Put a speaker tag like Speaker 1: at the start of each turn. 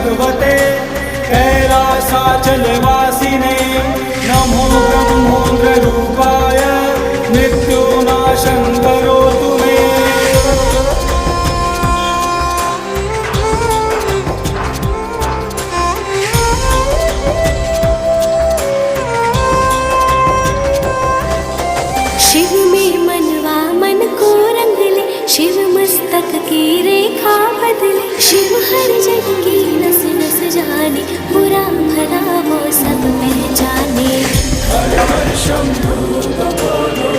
Speaker 1: भगवते कैलासाचलवासिने नमो ब्रह्मोग्ररूपाय मृत्युनाशं करोतु मे।
Speaker 2: शिव में मनवा मन को रंग ले, शिव मस्तक की रेखा बदले, शिव हर जन की नस नस जाने, बुरा भला वो सब पहचाने।
Speaker 1: हर हर शंभू बोलो